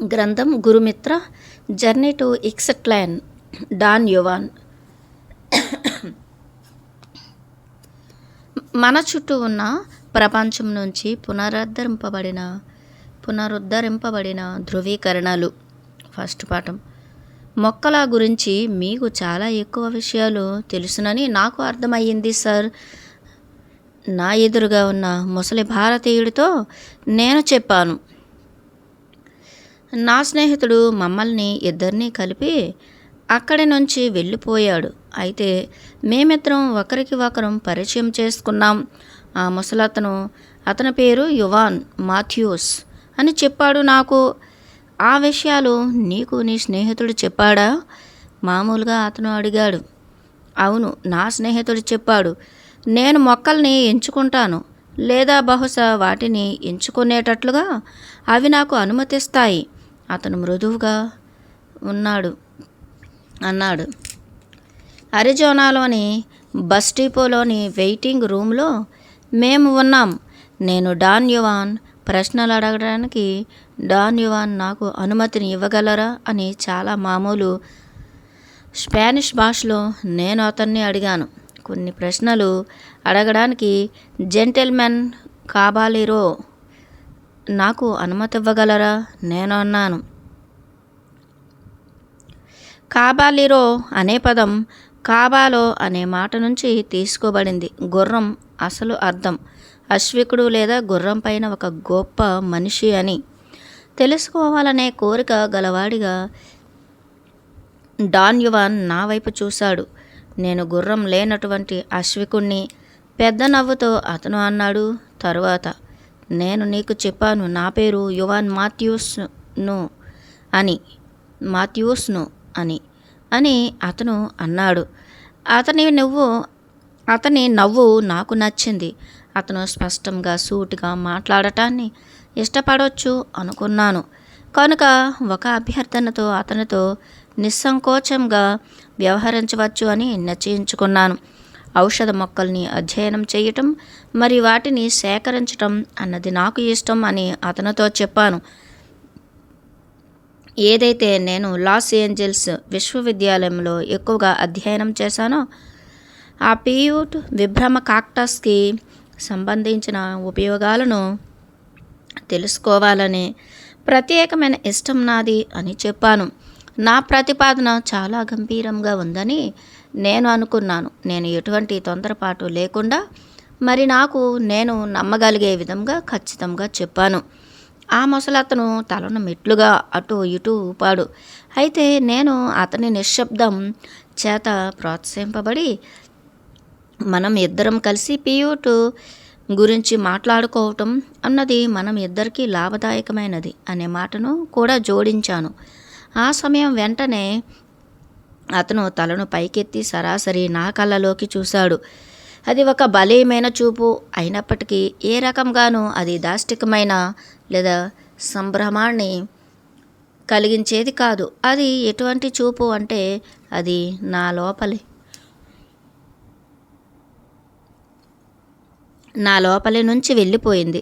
గ్రంథం గురుమిత్ర journey to ఇక్సట్లాన్ don yuan. మన చుట్టూ ఉన్న ప్రపంచం నుంచి పునరుద్ధరింపబడిన ధృవీకరణలు. ఫస్ట్ పాఠం. మొక్కల గురించి మీకు చాలా ఎక్కువ విషయాలు తెలుసునని నాకు అర్థమయ్యింది సార్. నా ఎదురుగా ఉన్న ముసలి భారతీయుడితో నేను చెప్పాను. నా స్నేహితుడు మమ్మల్ని ఇద్దరినీ కలిపి అక్కడి నుంచి వెళ్ళిపోయాడు. అయితే మేమిద్దరం ఒకరికి ఒకరం పరిచయం చేసుకున్నాం. ఆ ముసలతను, అతని పేరు యువాన్ మాథ్యూస్ అని చెప్పాడు నాకు. ఆ విషయాలు నీకు నీ స్నేహితుడు చెప్పాడా? మామూలుగా అతను అడిగాడు. అవును, నా స్నేహితుడు చెప్పాడు. నేను మొక్కల్ని ఎంచుకుంటాను, లేదా బహుశా వాటిని ఎంచుకునేటట్లుగా అవి నాకు అనుమతిస్తాయి. అతను మృదువుగా అన్నాడు. అరిజోనాలోని బస్ డిపోలోని వెయిటింగ్ రూమ్లో మేము ఉన్నాం. నేను డాన్ యువాన్ ప్రశ్నలు అడగడానికి డాన్ యువాన్ నాకు అనుమతిని ఇవ్వగలరా అని చాలా మామూలు స్పానిష్ భాషలో నేను అతన్ని అడిగాను. కొన్ని ప్రశ్నలు అడగడానికి జెంటిల్మెన్ కాబాలిరో నాకు అనుమతి ఇవ్వగలరా? నేను అన్నాను. కాబాలిరో అనే పదం కాబాలో అనే మాట నుంచి తీసుకోబడింది. గుర్రం అసలు అర్థం అశ్వికుడు లేదా గుర్రం పైన ఒక గొప్ప మనిషి అని. తెలుసుకోవాలనే కోరిక గలవాడిగా డాన్ యువాన్ నా వైపు చూశాడు. నేను గుర్రం లేనటువంటి అశ్వికుణ్ణి. పెద్ద నవ్వుతో అతను అన్నాడు. తరువాత నేను నీకు చెప్పాను, నా పేరు యువాన్ మాథ్యూస్ను అని అతను అన్నాడు. అతని నవ్వు నాకు నచ్చింది. అతను స్పష్టంగా సూటిగా మాట్లాడటాన్ని ఇష్టపడవచ్చు అనుకున్నాను. కనుక ఒక అభ్యర్థనతో అతనితో నిస్సంకోచంగా వ్యవహరించవచ్చు అని నిశ్చయించుకున్నాను. ఔషధ మొక్కల్ని అధ్యయనం చేయటం మరి వాటిని సేకరించటం అన్నది నాకు ఇష్టం అని అతనితో చెప్పాను. ఏదైతే నేను లాస్ ఏంజల్స్ విశ్వవిద్యాలయంలో ఎక్కువగా అధ్యయనం చేశానో ఆ పియూట్ విభ్రమ కాక్టస్కి సంబంధించిన ఉపయోగాలను తెలుసుకోవాలనే ప్రత్యేకమైన ఇష్టం నాది అని చెప్పాను. నా ప్రతిపాదన చాలా గంభీరంగా ఉందని నేను అనుకున్నాను. నేను ఎటువంటి తొందరపాటు లేకుండా మరి నేను నమ్మగలిగే విధంగా ఖచ్చితంగా చెప్పాను. ఆ ముసలతను తలను మెట్లుగా అటు ఇటు ఊపాడు. అయితే నేను అతని నిశ్శబ్దం చేత ప్రోత్సహింపబడి మనం ఇద్దరం కలిసి పియూటు గురించి మాట్లాడుకోవటం అన్నది మనం ఇద్దరికీ లాభదాయకమైనది అనే మాటను కూడా జోడించాను. ఆ సమయం వెంటనే అతను తలను పైకెత్తి సరాసరి నా కళ్ళలోకి చూశాడు. అది ఒక బలీయమైన చూపు అయినప్పటికీ ఏ రకంగానూ అది దాష్టికమైన లేదా సంభ్రమాన్ని కలిగించేది కాదు. అది ఎటువంటి చూపు అంటే అది నా లోపలి నుంచి వెళ్ళిపోయింది.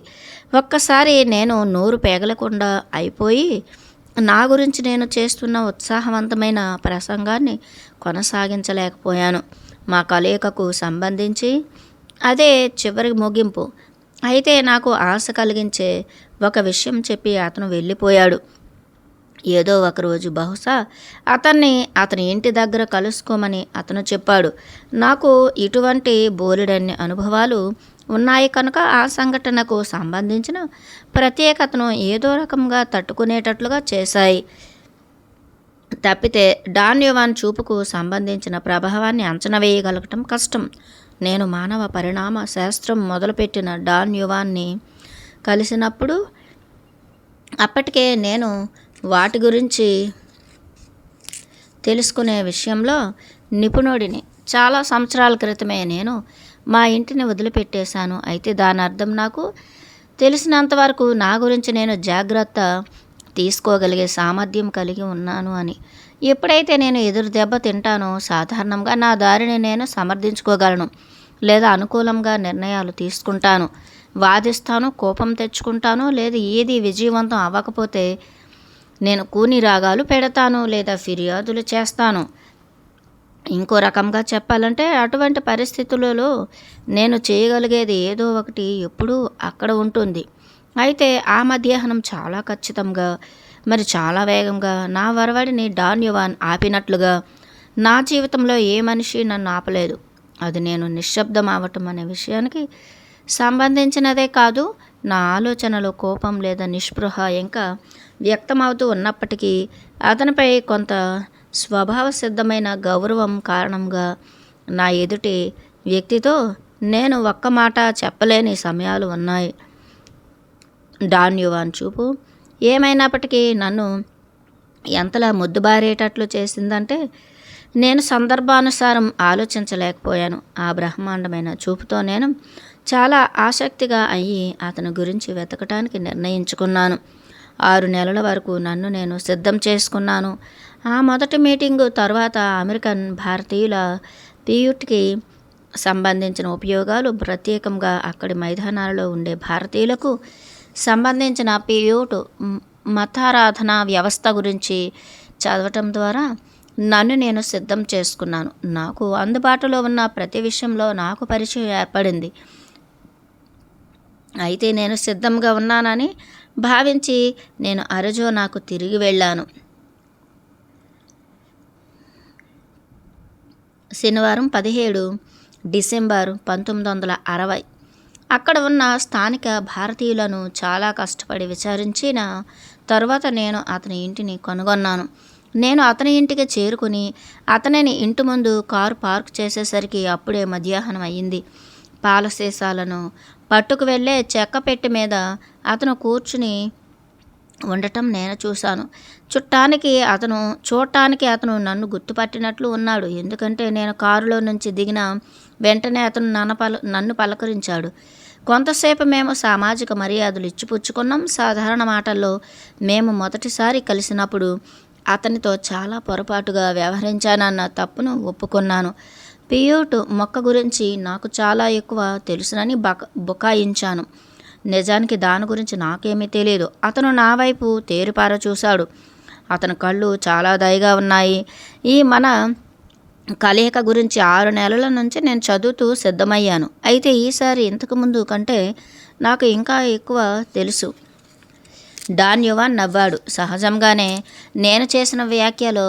ఒక్కసారి నేను నోరు పేగలకుండా అయిపోయి నా గురించి నేను చేస్తున్న ఉత్సాహవంతమైన ప్రసంగాన్ని కొనసాగించలేకపోయాను. మా కలయికకు సంబంధించి అదే చివరి ముగింపు. అయితే నాకు ఆశ కలిగించే ఒక విషయం చెప్పి అతను వెళ్ళిపోయాడు. ఏదో ఒకరోజు బహుశా అతని ఇంటి దగ్గర కలుసుకోమని అతను చెప్పాడు. నాకు ఇటువంటి బోలెడన్ని అనుభవాలు ఉన్నాయి కనుక ఆ సంఘటనకు సంబంధించిన ప్రత్యేకతను ఏదో రకంగా తట్టుకునేటట్లుగా చేశాయి. తప్పితే డాన్ యువాన్ చూపుకు సంబంధించిన ప్రభావాన్ని అంచనా వేయగలగటం కష్టం. నేను మానవ పరిణామ శాస్త్రం మొదలుపెట్టిన డాన్ యువాన్ని కలిసినప్పుడు అప్పటికే నేను వాటి గురించి తెలుసుకునే విషయంలో నిపుణుడిని. చాలా సంవత్సరాల క్రితమే నేను మా ఇంటిని వదిలిపెట్టేశాను. అయితే దాని అర్థం నాకు తెలిసినంతవరకు నా గురించి నేను జాగ్రత్త తీసుకోగలిగే సామర్థ్యం కలిగి ఉన్నాను అని. ఎప్పుడైతే నేను ఎదురు దెబ్బ తింటానో సాధారణంగా నా దారిని నేను సమర్థించుకోగలను లేదా అనుకూలంగా నిర్ణయాలు తీసుకుంటాను, వాదిస్తాను, కోపం తెచ్చుకుంటాను. లేదా ఏది విజయవంతం అవ్వకపోతే నేను కూని రాగాలు పెడతాను లేదా ఫిర్యాదులు చేస్తాను. ఇంకో రకంగా చెప్పాలంటే అటువంటి పరిస్థితులలో నేను చేయగలిగేది ఏదో ఒకటి ఎప్పుడూ అక్కడ ఉంటుంది. అయితే ఆ మధ్యాహ్నం చాలా ఖచ్చితంగా, మరి చాలా వేగంగా నా వరవడిని డాన్ యువాన్ ఆపినట్లుగా నా జీవితంలో ఏ మనిషి నన్ను ఆపలేదు. అది నేను నిశ్శబ్దం అవటం అనే విషయానికి సంబంధించినదే కాదు. నా ఆలోచనలో కోపం లేదా నిస్పృహ ఇంకా వ్యక్తమవుతూ ఉన్నప్పటికీ అతనిపై కొంత స్వభావ సిద్ధమైన గౌరవం కారణంగా నా ఎదుటి వ్యక్తితో నేను ఒక్క మాట చెప్పలేని సమయాలు ఉన్నాయి. డాన్ యువాన్ చూపు ఏమైనప్పటికీ నన్ను ఎంతలా ముద్దుబారేటట్లు చేసిందంటే నేను సందర్భానుసారం ఆలోచించలేకపోయాను. ఆ బ్రహ్మాండమైన చూపుతో నేను చాలా ఆసక్తిగా అయ్యి అతని గురించి వెతకటానికి నిర్ణయించుకున్నాను. 6 నెలల వరకు నన్ను నేను సిద్ధం చేసుకున్నాను. ఆ మొదటి మీటింగు తర్వాత అమెరికన్ భారతీయుల పియూట్కి సంబంధించిన ఉపయోగాలు, ప్రత్యేకంగా అక్కడి మైదానాలలో ఉండే భారతీయులకు సంబంధించిన పియూట్ మతారాధన వ్యవస్థ గురించి చదవటం ద్వారా నన్ను నేను సిద్ధం చేసుకున్నాను. నాకు అందుబాటులో ఉన్న ప్రతి విషయంలో నాకు పరిచయం ఏర్పడింది. అయితే నేను సిద్ధంగా ఉన్నానని భావించి నేను అరిజోనాకు తిరిగి వెళ్ళాను. శనివారం 17 డిసెంబర్ 1960. అక్కడ ఉన్న స్థానిక భారతీయులను చాలా కష్టపడి విచారించిన తరువాత నేను అతని ఇంటిని కనుగొన్నాను. నేను అతని ఇంటికి చేరుకుని అతనిని ఇంటి ముందు కారు పార్క్ చేసేసరికి అప్పుడే మధ్యాహ్నం అయ్యింది. పాల సీసాలను పట్టుకు వెళ్ళే చెక్క పెట్టె మీద అతను కూర్చుని ఉండటం నేను చూశాను. చూడటానికి అతను నన్ను గుర్తుపట్టినట్లు ఉన్నాడు. ఎందుకంటే నేను కారులో నుంచి దిగిన వెంటనే అతను నన్ను పలకరించాడు. కొంతసేపు మేము సామాజిక మర్యాదలు ఇచ్చిపుచ్చుకున్నాం. సాధారణ మాటల్లో మేము మొదటిసారి కలిసినప్పుడు అతనితో చాలా పొరపాటుగా వ్యవహరించానన్న తప్పును ఒప్పుకున్నాను. పియూట్ మొక్క గురించి నాకు చాలా ఎక్కువ తెలుసునని బుకాయించాను. నిజానికి దాని గురించి నాకేమీ తెలియదు. అతను నా వైపు తేరిపార చూశాడు. అతని కళ్ళు చాలా దయగా ఉన్నాయి. ఈ మన కలయిక గురించి 6 నెలల నుంచి నేను చదువుతూ సిద్ధమయ్యాను. అయితే ఈసారి ఇంతకుముందు కంటే నాకు ఇంకా ఎక్కువ తెలుసు. డాన్ యువాన్ నవ్వాడు. సహజంగానే నేను చేసిన వ్యాఖ్యలో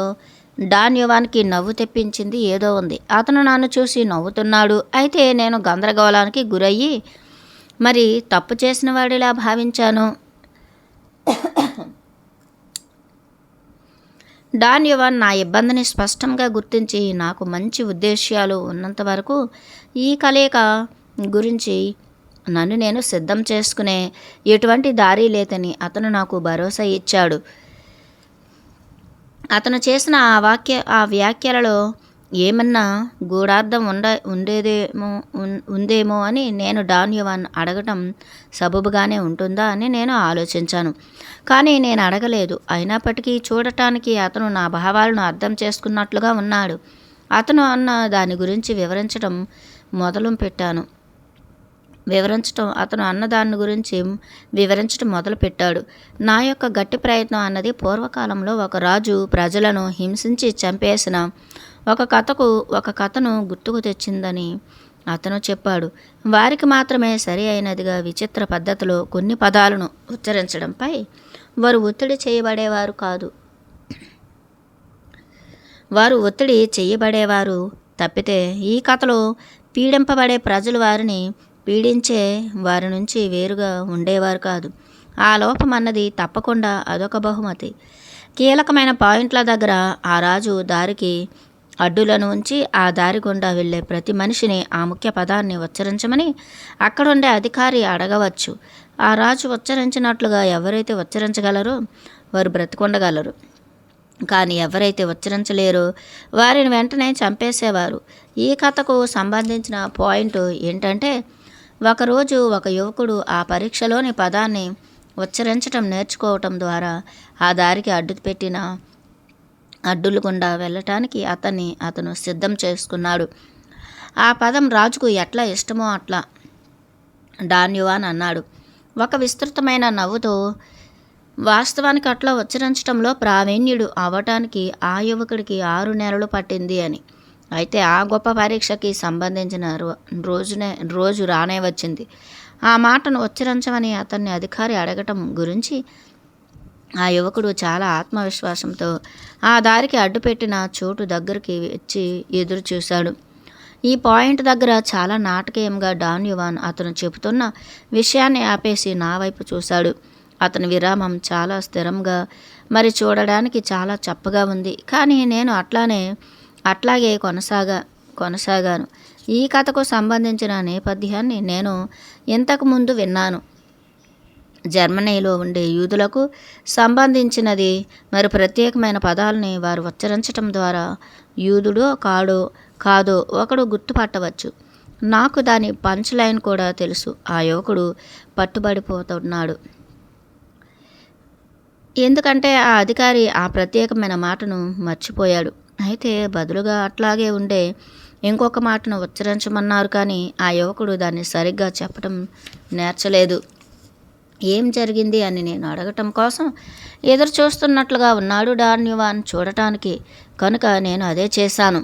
డాన్ యువాన్కి నవ్వు తెప్పించింది ఏదో ఉంది. అతను నన్ను చూసి నవ్వుతున్నాడు. అయితే నేను గందరగోళానికి గురయ్యి మరి తప్పు చేసిన వాడిలా భావించాను. డాన్ యువాన్ నా ఇబ్బందిని స్పష్టంగా గుర్తించి నాకు మంచి ఉద్దేశ్యాలు ఉన్నంత వరకు ఈ కలయిక గురించి నన్ను నేను సిద్ధం చేసుకునే ఎటువంటి దారి లేదని అతను నాకు భరోసా ఇచ్చాడు. అతను చేసిన ఆ వ్యాఖ్యలలో ఏమన్నా గూఢార్థం ఉందేమో అని నేను డాన్ యువాన్ అడగటం సబబుగానే ఉంటుందా అని నేను ఆలోచించాను. కానీ నేను అడగలేదు. అయినప్పటికీ చూడటానికి అతను నా భావాలను అర్థం చేసుకున్నట్లుగా ఉన్నాడు. అతను అన్న దాని గురించి వివరించడం మొదలుపెట్టాడు. నా యొక్క గట్టి ప్రయత్నం అన్నది పూర్వకాలంలో ఒక రాజు ప్రజలను హింసించి చంపేసిన ఒక కథను గుర్తుకు తెచ్చిందని అతను చెప్పాడు. వారికి మాత్రమే సరి అయినదిగా విచిత్ర పద్ధతిలో కొన్ని పదాలను ఉచ్చరించడంపై వారు ఒత్తిడి చేయబడేవారు తప్పితే ఈ కథలో పీడింపబడే ప్రజలు వారిని పీడించే వారి నుంచి వేరుగా ఉండేవారు కాదు. ఆ లోపం అన్నది తప్పకుండా అదొక బహుమతి. కీలకమైన పాయింట్ల దగ్గర ఆ రాజు దారికి అడ్డులను ఉంచి ఆ దారి గుండా వెళ్ళే ప్రతి మనిషిని ఆ ముఖ్య పదాన్ని ఉచ్చరించమని అక్కడుండే అధికారి అడగవచ్చు. ఆ రాజు ఉచ్చరించినట్లుగా ఎవరైతే ఉచ్చరించగలరో వారు బ్రతికొండగలరు. కానీ ఎవరైతే ఉచ్చరించలేరో వారిని వెంటనే చంపేసేవారు. ఈ కథకు సంబంధించిన పాయింట్ ఏంటంటే, ఒకరోజు ఒక యువకుడు ఆ పరీక్షలోని పదాన్ని ఉచ్చరించటం నేర్చుకోవటం ద్వారా ఆ దారికి అడ్డులు గుండా వెళ్ళటానికి అతను సిద్ధం చేసుకున్నాడు. ఆ పదం రాజుకు ఎట్లా ఇష్టమో అట్లా. డాన్ యువాన్ అన్నాడు ఒక విస్తృతమైన నవ్వుతో. వాస్తవానికి అట్లా ఉచ్చరించటంలో ప్రావీణ్యుడు అవ్వటానికి ఆ యువకుడికి 6 నెలలు పట్టింది అని. అయితే ఆ గొప్ప పరీక్షకి సంబంధించిన రోజు రానే వచ్చింది. ఆ మాటను ఉచ్చరించమని అతన్ని అధికారి అడగటం గురించి ఆ యువకుడు చాలా ఆత్మవిశ్వాసంతో ఆ దారికి అడ్డుపెట్టిన చోటు దగ్గరికి వచ్చి ఎదురు చూశాడు. ఈ పాయింట్ దగ్గర చాలా నాటకీయంగా డాన్ యువాన్ అతను చెబుతున్న విషయాన్ని ఆపేసి నా వైపు చూశాడు. అతని విరామం చాలా స్థిరంగా, మరి చూడడానికి చాలా చప్పగా ఉంది. కానీ నేను అట్లాగే కొనసాగాను. ఈ కథకు సంబంధించిన నేపథ్యాన్ని నేను ఇంతకుముందు విన్నాను. జర్మనీలో ఉండే యూదులకు సంబంధించినది. మరి ప్రత్యేకమైన పదాలని వారు ఉచ్చరించటం ద్వారా యూదుడో కాదో ఒకడు గుర్తుపట్టవచ్చు. నాకు దాని పంచ్ లైన్ కూడా తెలుసు. ఆ యువకుడు పట్టుబడిపోతున్నాడు. ఎందుకంటే ఆ అధికారి ఆ ప్రత్యేకమైన మాటను మర్చిపోయాడు. అయితే బదులుగా అట్లాగే ఉండే ఇంకొక మాటను ఉచ్చరించమన్నారు. కానీ ఆ యువకుడు దాన్ని సరిగ్గా చెప్పడం నేర్చలేదు. ఏం జరిగింది అని నేను అడగటం కోసం ఎదురు చూస్తున్నట్లుగా ఉన్నాడు డాన్ యువాన్ చూడటానికి. కనుక నేను అదే చేశాను.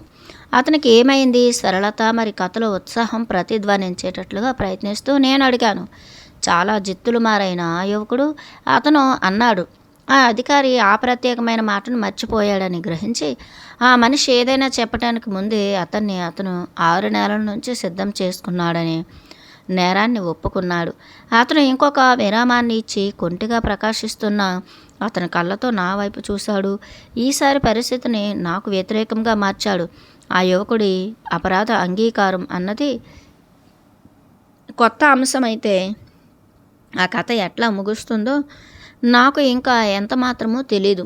అతనికి ఏమైంది? సరళత మరి కథలో ఉత్సాహం ప్రతిధ్వనించేటట్లుగా ప్రయత్నిస్తూ నేను అడిగాను. చాలా జిత్తులు మారైన ఆ యువకుడు అతను అన్నాడు. ఆ అధికారి ఆ ప్రత్యేకమైన మాటను మర్చిపోయాడని గ్రహించి ఆ మనిషి ఏదైనా చెప్పటానికి ముందే అతను 6 నెలల నుంచి సిద్ధం చేసుకున్నాడని నేరాన్ని ఒప్పుకున్నాడు. అతను ఇంకొక విరామాన్ని ఇచ్చి కొంటిగా ప్రకాశిస్తున్న అతని కళ్ళతో నా వైపు చూశాడు. ఈసారి పరిస్థితిని నాకు వ్యతిరేకంగా మార్చాడు. ఆ యువకుడి అపరాధ అంగీకారం అన్నది కొత్త అంశమైతే ఆ కథ ఎట్లా ముగుస్తుందో నాకు ఇంకా ఎంత మాత్రమూ తెలీదు.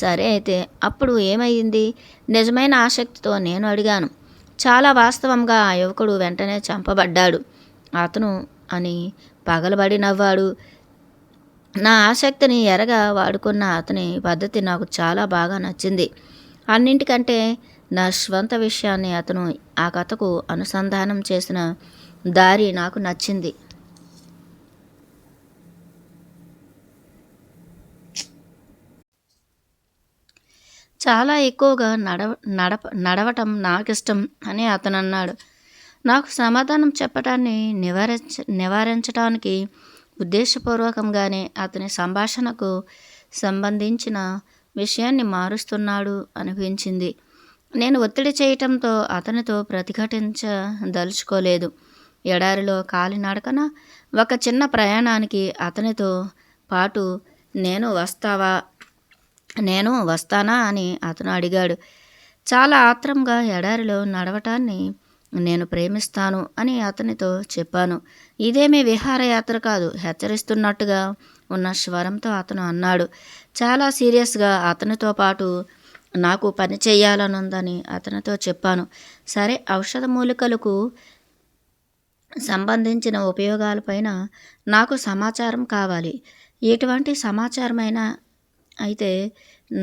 సరే అయితే అప్పుడు ఏమైంది? నిజమైన ఆసక్తితో నేను అడిగాను. చాలా వాస్తవంగా ఆ యువకుడు వెంటనే చంపబడ్డాడు. అతను అని పగలబడి నవ్వాడు. నా ఆసక్తిని ఎరగా వాడుకున్న అతని పద్ధతి నాకు చాలా బాగా నచ్చింది. అన్నింటికంటే నా స్వంత విషయాన్ని అతను ఆ కథకు అనుసంధానం చేసిన దారి నాకు నచ్చింది. చాలా ఎక్కువగా నడవటం నాకిష్టం అని అతను అన్నాడు. నాకు సమాధానం చెప్పటాన్ని నివారించడానికి ఉద్దేశపూర్వకంగానే అతని సంభాషణకు సంబంధించిన విషయాన్ని మారుస్తున్నాడు అనిపించింది. నేను ఒత్తిడి చేయటంతో అతనితో ప్రతిఘటించదలుచుకోలేదు. ఎడారిలో కాలినడకన ఒక చిన్న ప్రయాణానికి అతనితో పాటు నేను వస్తానా అని అతను అడిగాడు. చాలా ఆత్రంగా ఎడారిలో నడవటాన్ని నేను ప్రేమిస్తాను అని అతనితో చెప్పాను. ఇదేమీ విహారయాత్ర కాదు, హెచ్చరిస్తున్నట్టుగా ఉన్న స్వరంతో అతను అన్నాడు. చాలా సీరియస్గా అతనితో పాటు నాకు పని చేయాలనుందని అతనితో చెప్పాను. సరే, ఔషధ మూలికలకు సంబంధించిన ఉపయోగాలపైన నాకు సమాచారం కావాలి. ఎటువంటి సమాచారమైనా అయితే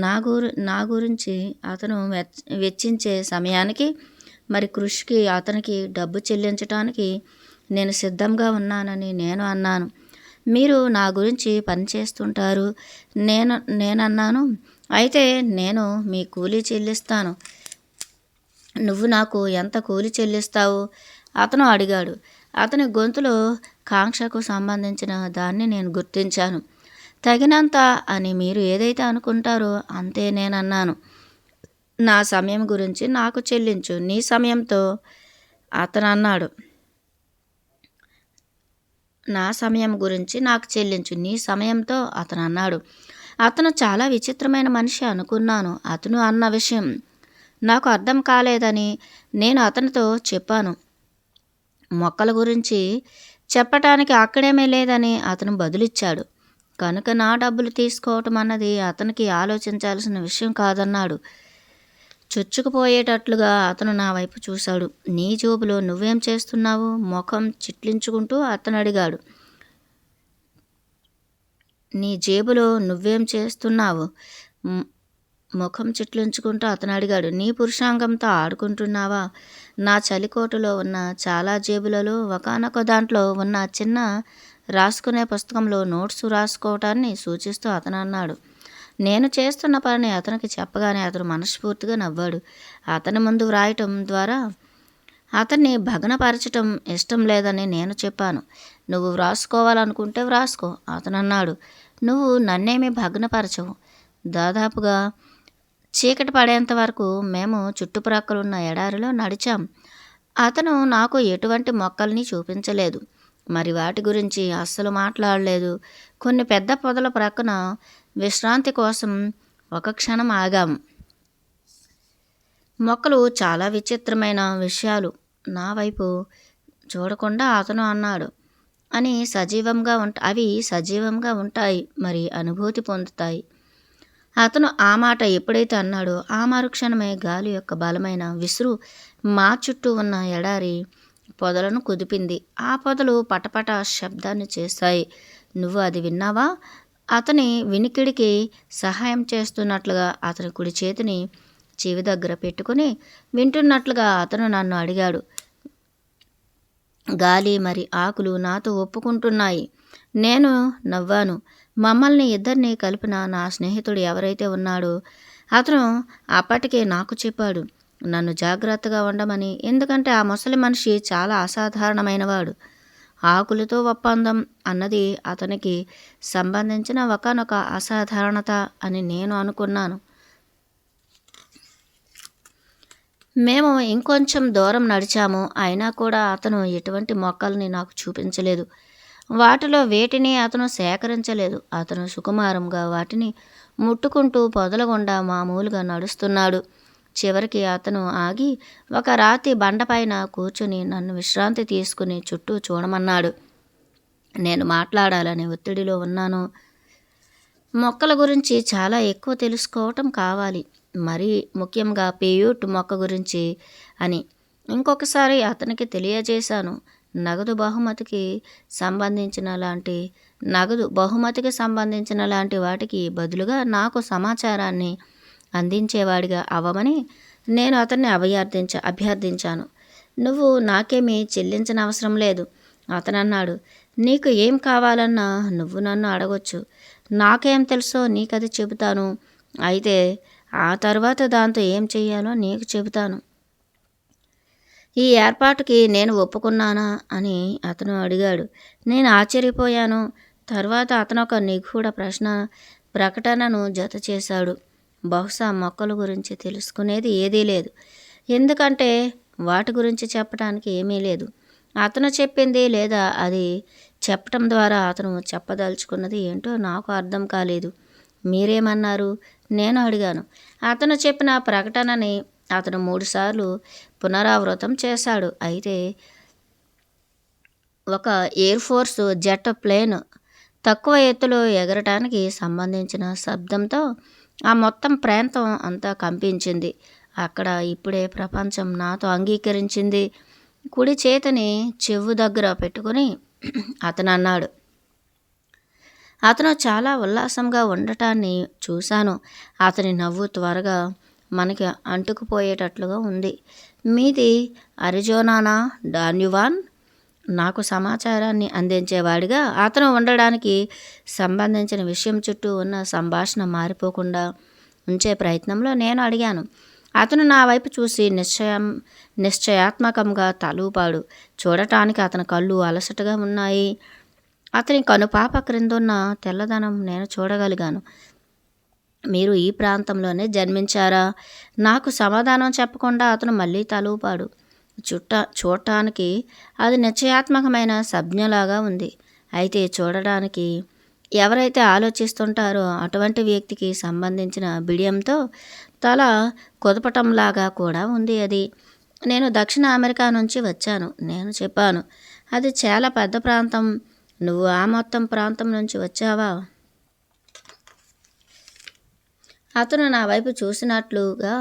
నా గురించి అతను వెచ్చించే సమయానికి మరి కృషికి అతనికి డబ్బు చెల్లించడానికి నేను సిద్ధంగా ఉన్నానని నేను అన్నాను. మీరు నా గురించి పనిచేస్తుంటారు నేనన్నాను. అయితే నేను మీ కూలీ చెల్లిస్తాను. నువ్వు నాకు ఎంత కూలీ చెల్లిస్తావు? అతను అడిగాడు. అతని గొంతులో కాంక్షకు సంబంధించిన దాన్ని నేను గుర్తించాను. తగినంత అని మీరు ఏదైతే అనుకుంటారో అంతే నేనన్నాను. నా సమయం గురించి నాకు చెల్లించు నీ సమయంతో అతను అన్నాడు. నా సమయం గురించి నాకు చెల్లించు నీ సమయంతో అతను అన్నాడు. అతను చాలా విచిత్రమైన మనిషి అనుకున్నాను. అతను అన్న విషయం నాకు అర్థం కాలేదని నేను అతనితో చెప్పాను. మొక్కల గురించి చెప్పటానికి అక్కడేమీ లేదని అతను బదులిచ్చాడు. కనుక నా డబ్బులు తీసుకోవటం అన్నది అతనికి ఆలోచించాల్సిన విషయం కాదన్నాడు. చొచ్చుకుపోయేటట్లుగా అతను నా వైపు చూశాడు. నీ జోబులో నువ్వేం చేస్తున్నావు? ముఖం చిట్లించుకుంటూ అతను అడిగాడు. నీ జేబులో నువ్వేం చేస్తున్నావు? ముఖం చిట్లించుకుంటూ అతను అడిగాడు. నీ పురుషాంగంతో ఆడుకుంటున్నావా? నా చలికోటులో ఉన్న చాలా జేబులలో ఒకానొక దాంట్లో ఉన్న చిన్న రాసుకునే పుస్తకంలో నోట్స్ రాసుకోవటాన్ని సూచిస్తూ అతను అన్నాడు. నేను చేస్తున్న పనిని అతనికి చెప్పగానే అతను మనస్ఫూర్తిగా నవ్వాడు. అతని ముందు వ్రాయటం ద్వారా అతన్ని భగ్నపరచటం ఇష్టం లేదని నేను చెప్పాను. నువ్వు వ్రాసుకోవాలనుకుంటే వ్రాసుకో అతను అన్నాడు. నువ్వు నన్నేమీ భగ్నపరచవు. దాదాపుగా చీకటి పడేంత వరకు మేము చుట్టుప్రక్కలున్న ఎడారిలో నడిచాం. అతను నాకు ఎటువంటి మొక్కల్ని చూపించలేదు. మరి వాటి గురించి అస్సలు మాట్లాడలేదు. కొన్ని పెద్ద పొదల ప్రక్కన విశ్రాంతి కోసం ఒక క్షణం ఆగాం. మొక్కలు చాలా విచిత్రమైన విషయాలు. నా వైపు చూడకుండా అతను అన్నాడు. అవి సజీవంగా ఉంటాయి, మరి అనుభూతి పొందుతాయి. అతను ఆ మాట ఎప్పుడైతే అన్నాడో ఆ మరుక్షణమే గాలి యొక్క బలమైన విసురు మా చుట్టూ ఉన్న ఎడారి పొదలను కుదిపింది. ఆ పొదలు పటపట శబ్దాన్ని చేశాయి. నువ్వు అది విన్నావా? అతని వినికిడికి సహాయం చేస్తున్నట్లుగా అతని కుడి చేతిని చెవి దగ్గర పెట్టుకుని వింటున్నట్లుగా అతను నన్ను అడిగాడు. గాలి మరి ఆకులు నాతో ఒప్పుకుంటున్నాయి. నేను నవ్వాను. మమ్మల్ని ఇద్దరిని కలిపిన నా స్నేహితుడు ఎవరైతే ఉన్నాడో అతను అప్పటికే నాకు చెప్పాడు నన్ను జాగ్రత్తగా ఉండమని. ఎందుకంటే ఆ ముసలి మనిషి చాలా అసాధారణమైనవాడు. ఆకులతో ఒప్పందం అన్నది అతనికి సంబంధించిన ఒకానొక అసాధారణత అని నేను అనుకున్నాను. మేము ఇంకొంచెం దూరం నడిచాము. అయినా కూడా అతను ఎటువంటి మొక్కల్ని నాకు చూపించలేదు. వాటిలో వేటిని అతను సేకరించలేదు. అతను సుకుమారంగా వాటిని ముట్టుకుంటూ పొదల గుండా మామూలుగా నడుస్తున్నాడు. చివరికి అతను ఆగి ఒక రాతి బండపైన కూర్చుని నన్ను విశ్రాంతి తీసుకుని చుట్టూ చూడమన్నాడు. నేను మాట్లాడాలనే ఒత్తిడిలో ఉన్నాను. మొక్కల గురించి చాలా ఎక్కువ తెలుసుకోవటం కావాలి, మరీ ముఖ్యంగా పేయూట్ మొక్క గురించి అని ఇంకొకసారి అతనికి తెలియజేశాను. నగదు బహుమతికి సంబంధించిన లాంటి వాటికి బదులుగా నాకు సమాచారాన్ని అందించేవాడిగా అవ్వమని నేను అతన్ని అభ్యర్థించాను. నువ్వు నాకేమీ చెల్లించనవసరం లేదు అతను అన్నాడు. నీకు ఏం కావాలన్నా నువ్వు నన్ను అడగొచ్చు. నాకేం తెలుసో నీకది చెబుతాను. అయితే ఆ తర్వాత దాంతో ఏం చెయ్యాలో నీకు చెబుతాను. ఈ ఏర్పాటుకి నేను ఒప్పుకున్నానా అని అతను అడిగాడు. నేను ఆశ్చర్యపోయాను. తర్వాత అతను ఒక నిగూఢ ప్రకటనను జత చేశాడు. బహుశా మొక్కల గురించి తెలుసుకునేది ఏదీ లేదు, ఎందుకంటే వాటి గురించి చెప్పడానికి ఏమీ లేదు. అతను చెప్పింది లేదా అది చెప్పటం ద్వారా అతను చెప్పదలుచుకున్నది ఏంటో నాకు అర్థం కాలేదు. మీరేమన్నారు? నేను అడిగాను. అతను చెప్పిన ప్రకటనని అతను 3 సార్లు పునరావృతం చేశాడు. అయితే ఒక ఎయిర్ ఫోర్స్ జెట్ ప్లేన్ తక్కువ ఎత్తులో ఎగరటానికి సంబంధించిన శబ్దంతో ఆ మొత్తం ప్రాంతం అంతా కంపించింది. అక్కడ ఇప్పుడే ప్రపంచం నాతో అంగీకరించింది. కుడి చేతిని చెవు దగ్గర పెట్టుకుని అతను అన్నాడు. అతను చాలా ఉల్లాసంగా ఉండటాన్ని చూశాను. అతని నవ్వు త్వరగా మనకి అంటుకుపోయేటట్లుగా ఉంది. మీది అరిజోనానా డాన్యువాన్? నాకు సమాచారాన్ని అందించేవాడిగా అతను ఉండడానికి సంబంధించిన విషయం చుట్టూ ఉన్న సంభాషణ మారిపోకుండా ఉంచే ప్రయత్నంలో నేను అడిగాను. అతను నా వైపు చూసి నిశ్చయాత్మకంగా తలూపాడు. చూడటానికి అతని కళ్ళు అలసటగా ఉన్నాయి. అతని కనుపాప క్రిందున్న తెల్లదనం నేను చూడగలిగాను. మీరు ఈ ప్రాంతంలోనే జన్మించారా? నాకు సమాధానం చెప్పకుండా అతను మళ్ళీ తలూపాడు. చూడటానికి అది నిశ్చయాత్మకమైన సంజ్ఞలాగా ఉంది. అయితే చూడడానికి ఎవరైతే ఆలోచిస్తుంటారో అటువంటి వ్యక్తికి సంబంధించిన బిడియంతో తల కుదపటంలాగా కూడా ఉంది అది. నేను దక్షిణ అమెరికా నుంచి వచ్చాను నేను చెప్పాను. అది చాలా పెద్ద ప్రాంతం. నువ్వు ఆ మొత్తం ప్రాంతం నుంచి వచ్చావా? అతను నా వైపు చూసినట్లుగా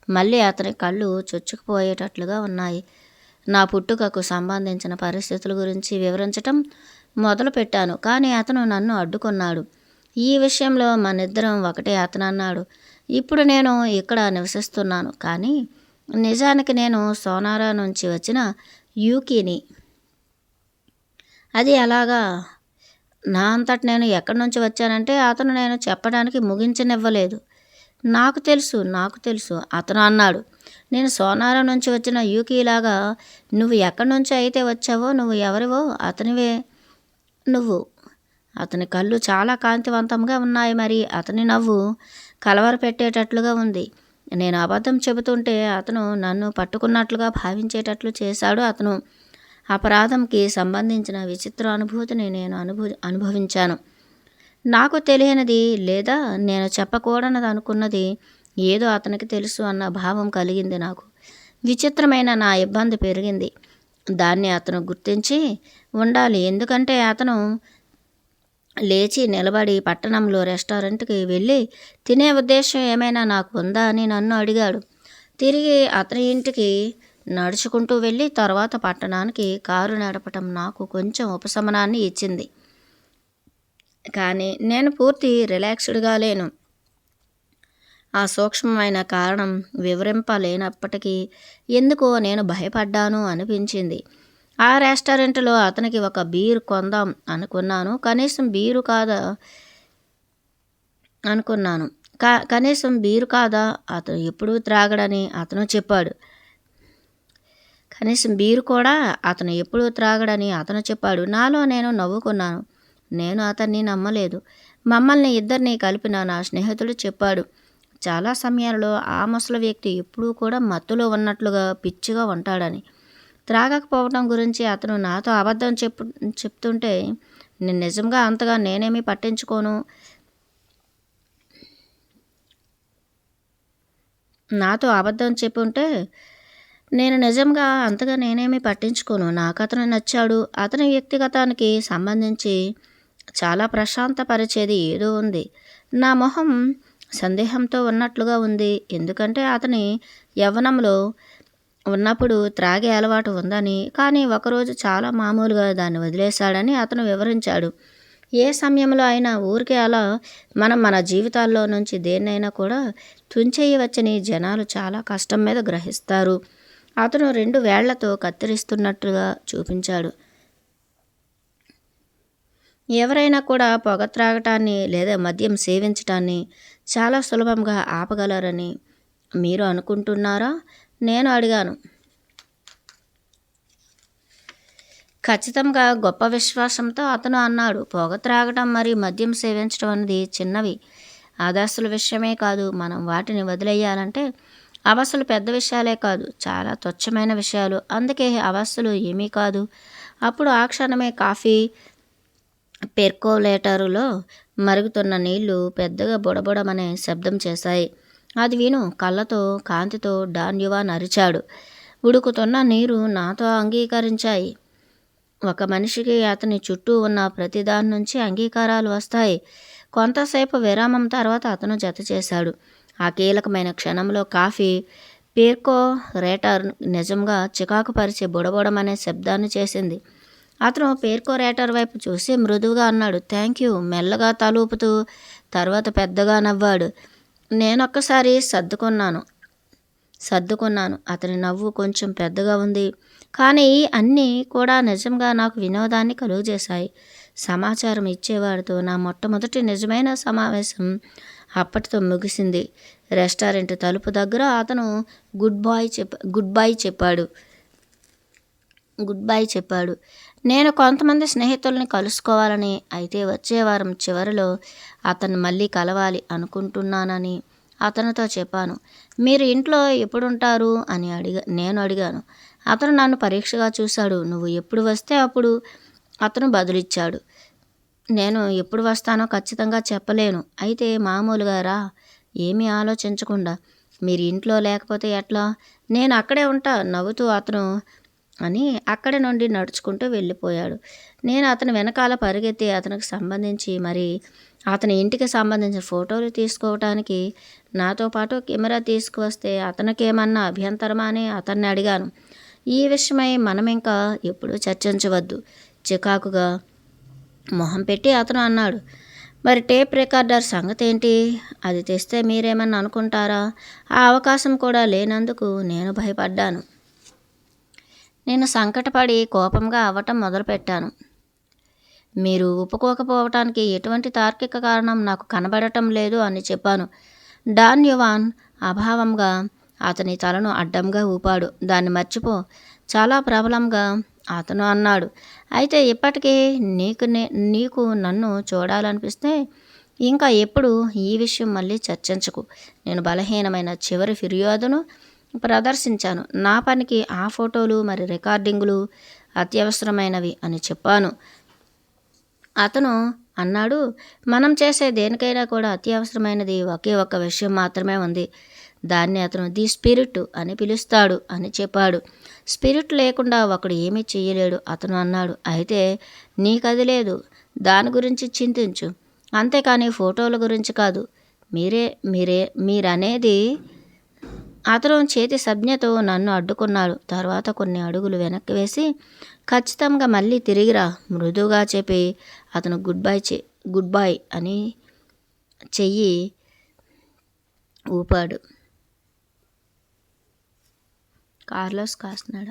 మళ్ళీ అతని కళ్ళు చొచ్చుకుపోయేటట్లుగా ఉన్నాయి. నా పుట్టుకకు సంబంధించిన పరిస్థితుల గురించి వివరించటం మొదలుపెట్టాను. కానీ అతను నన్ను అడ్డుకున్నాడు. ఈ విషయంలో మనిద్దరం ఒకటే అతను అన్నాడు. ఇప్పుడు నేను ఇక్కడ నివసిస్తున్నాను, కానీ నిజానికి నేను సోనారా నుంచి వచ్చిన యూకీని. అది అలాగా నా అంతట నేను ఎక్కడి నుంచి వచ్చానంటే అతను నేను చెప్పడానికి ముగించనివ్వలేదు. నాకు తెలుసు అతను అన్నాడు. నేను సోనారం నుంచి వచ్చిన యూకీలాగా నువ్వు ఎక్కడి నుంచి అయితే వచ్చావో, నువ్వు ఎవరివో అతనివే నువ్వు. అతని కళ్ళు చాలా కాంతివంతంగా ఉన్నాయి. మరి అతని నవ్వు కలవరపెట్టేటట్లుగా ఉంది. నేను అబద్ధం చెబుతుంటే అతను నన్ను పట్టుకున్నట్లుగా భావించేటట్లు చేశాడు. అతను అపరాధంకి సంబంధించిన విచిత్ర అనుభూతిని నేను అనుభవించాను. నాకు తెలియనిది లేదా నేను చెప్పకూడనిది అనుకున్నది ఏదో అతనికి తెలుసు అన్న భావం కలిగింది నాకు. విచిత్రమైన నా ఇబ్బంది పెరిగింది. దాన్ని అతను గుర్తించి ఉండాలి. ఎందుకంటే అతను లేచి నిలబడి పట్టణంలో రెస్టారెంట్కి వెళ్ళి తినే ఉద్దేశం ఏమైనా నాకు ఉందా అని నన్ను అడిగాడు. తిరిగి అతని ఇంటికి నడుచుకుంటూ వెళ్ళి తర్వాత పట్టణానికి కారు నడపటం నాకు కొంచెం ఉపశమనాన్ని ఇచ్చింది. కానీ నేను పూర్తి రిలాక్స్డ్గా లేను. ఆ సూక్ష్మమైన కారణం వివరింపలేనప్పటికీ ఎందుకో నేను భయపడ్డాను అనిపించింది. ఆ రెస్టారెంట్లో అతనికి ఒక బీరు కొందాం అనుకున్నాను. కనీసం బీరు కాదా అతను ఎప్పుడూ త్రాగడని అతను చెప్పాడు. నాలో నేను నవ్వుకున్నాను. నేను అతన్ని నమ్మలేదు. మమ్మల్ని ఇద్దరిని కలిపిన నా స్నేహితుడు చెప్పాడు. చాలా సమయాల్లో ఆ ముసలి వ్యక్తి ఎప్పుడూ కూడా మత్తులో ఉన్నట్లుగా పిచ్చిగా ఉంటాడని. త్రాగకపోవటం గురించి అతను నాతో అబద్ధం చెప్తుంటే నేను నిజంగా అంతగా నేనేమీ పట్టించుకోను. నాకు అతను నచ్చాడు. అతని వ్యక్తిగతానికి సంబంధించి చాలా ప్రశాంతపరిచేది ఏదో ఉంది. నా మొహం సందేహంతో ఉన్నట్లుగా ఉంది. ఎందుకంటే అతని యవ్వనంలో ఉన్నప్పుడు త్రాగే అలవాటు ఉందని, కానీ ఒకరోజు చాలా మామూలుగా దాన్ని వదిలేశాడని అతను వివరించాడు. ఏ సమయంలో అయినా ఊరికే అలా మనం మన జీవితాల్లో నుంచి దేన్నైనా కూడా తుంచేయవచ్చని జనాలు చాలా కష్టం మీద గ్రహిస్తారు. అతను 2 వేళ్లతో కత్తిరిస్తున్నట్టుగా చూపించాడు. ఎవరైనా కూడా పొగ త్రాగటాన్ని లేదా మద్యం సేవించటాన్ని చాలా సులభంగా ఆపగలరని మీరు అనుకుంటున్నారా? నేను అడిగాను. ఖచ్చితంగా గొప్ప విశ్వాసంతో అతను అన్నాడు. పొగ త్రాగటం మరియు మద్యం సేవించడం అనేది చిన్నవి ఆదాసుల విషయమే కాదు. మనం వాటిని వదిలేయాలంటే అవస్థలు పెద్ద విషయాలే కాదు, చాలా తుచ్చమైన విషయాలు. అందుకే అవస్థలు ఏమీ కాదు. అప్పుడు ఆ క్షణమే కాఫీ పెర్కోలేటరులో మరుగుతున్న నీళ్లు పెద్దగా బుడబుడమనే శబ్దం చేశాయి. అది విను కళ్ళతో కాంతితో డాన్ యువాన్ అరిచాడు. ఉడుకుతున్న నీరు నాతో అంగీకరించాయి. ఒక మనిషికి అతని చుట్టూ ఉన్న ప్రతిదాని నుంచి అంగీకారాలు వస్తాయి. కొంతసేపు విరామం తర్వాత అతను జత చేశాడు. ఆ కీలకమైన క్షణంలో కాఫీ పెర్కోరేటర్ నిజంగా చికాకు పరిచే బుడబుడమనే శబ్దాన్ని చేసింది. అతను పెర్కోరేటర్ వైపు చూసి మృదువుగా అన్నాడు, థ్యాంక్ యూ. మెల్లగా తలూపుతూ తర్వాత పెద్దగా నవ్వాడు. నేనొక్కసారి సర్దుకున్నాను. అతని నవ్వు కొంచెం పెద్దగా ఉంది, కానీ అన్నీ కూడా నిజంగా నాకు వినోదాన్ని కలుగజేశాయి. సమాచారం ఇచ్చేవాడితో నా మొట్టమొదటి నిజమైన సమావేశం అప్పటితో ముగిసింది. రెస్టారెంట్ తలుపు దగ్గర అతను గుడ్ బై చెప్పాడు. నేను కొంతమంది స్నేహితుల్ని కలుసుకోవాలని, అయితే వచ్చే వారం చివరిలో అతన్ని మళ్ళీ కలవాలి అనుకుంటున్నానని అతనితో చెప్పాను. మీరు ఇంట్లో ఎప్పుడుంటారు అని నేను అడిగాను. అతను నన్ను పరీక్షగా చూశాడు. నువ్వు ఎప్పుడు వస్తే అప్పుడు అతను బదులిచ్చాడు. నేను ఎప్పుడు వస్తానో ఖచ్చితంగా చెప్పలేను. అయితే మామూలుగా రా, ఏమీ ఆలోచించకుండా. మీరు ఇంట్లో లేకపోతే ఎట్లా? నేను అక్కడే ఉంటా నవ్వుతూ అతను అని అక్కడి నుండి నడుచుకుంటూ వెళ్ళిపోయాడు. నేను అతని వెనకాల పరిగెత్తి అతని ఇంటికి సంబంధించిన ఫోటోలు తీసుకోవటానికి నాతో పాటు కెమెరా తీసుకువస్తే అతనికేమన్నా అభ్యంతరమా అని అతన్ని అడిగాను. ఈ విషయమై మనం ఇంకా ఎప్పుడూ చర్చించవద్దు, చికాకుగా మొహం పెట్టి అతను అన్నాడు. మరి టేప్ రికార్డర్ సంగతి ఏంటి? అది తెస్తే మీరేమన్నా అనుకుంటారా? ఆ అవకాశం కూడా లేనందుకు నేను భయపడ్డాను. నేను సంకటపడి కోపంగా అవ్వటం మొదలుపెట్టాను. మీరు ఒప్పుకోకపోవటానికి ఎటువంటి తార్కిక కారణం నాకు కనబడటం లేదు అని చెప్పాను. డాన్ యువాన్ అభావంగా అతని తలను అడ్డంగా ఊపాడు. దాన్ని మర్చిపో, చాలా ప్రబలంగా అతను అన్నాడు. అయితే ఇప్పటికీ నీకు నన్ను చూడాలనిపిస్తే ఇంకా ఎప్పుడు ఈ విషయం మళ్ళీ చర్చించకు. నేను బలహీనమైన చివరి ఫిర్యాదును ప్రదర్శించాను. నా పనికి ఆ ఫోటోలు మరి రికార్డింగులు అత్యవసరమైనవి అని చెప్పాను. అతను అన్నాడు, మనం చేసే దేనికైనా కూడా అత్యవసరమైనది ఒకే ఒక్క విషయం మాత్రమే ఉంది. దాన్ని అతను ది స్పిరిట్ అని పిలుస్తాడు అని చెప్పాడు. స్పిరిట్ లేకుండా ఒకడు ఏమీ చెయ్యలేడు అతను అన్నాడు. అయితే నీకది లేదు, దాని గురించి చింతించు, అంతేకాని ఫోటోల గురించి కాదు. మీరనేది అతను చేతి సంజ్ఞతో నన్ను అడ్డుకున్నాడు. తర్వాత కొన్ని అడుగులు వెనక్కి వేసి, ఖచ్చితంగా మళ్ళీ తిరిగిరా మృదువుగా చెప్పి అతను గుడ్ బై అని చెయ్యి ఊపాడు. కార్లోస్ కాస్నాడ.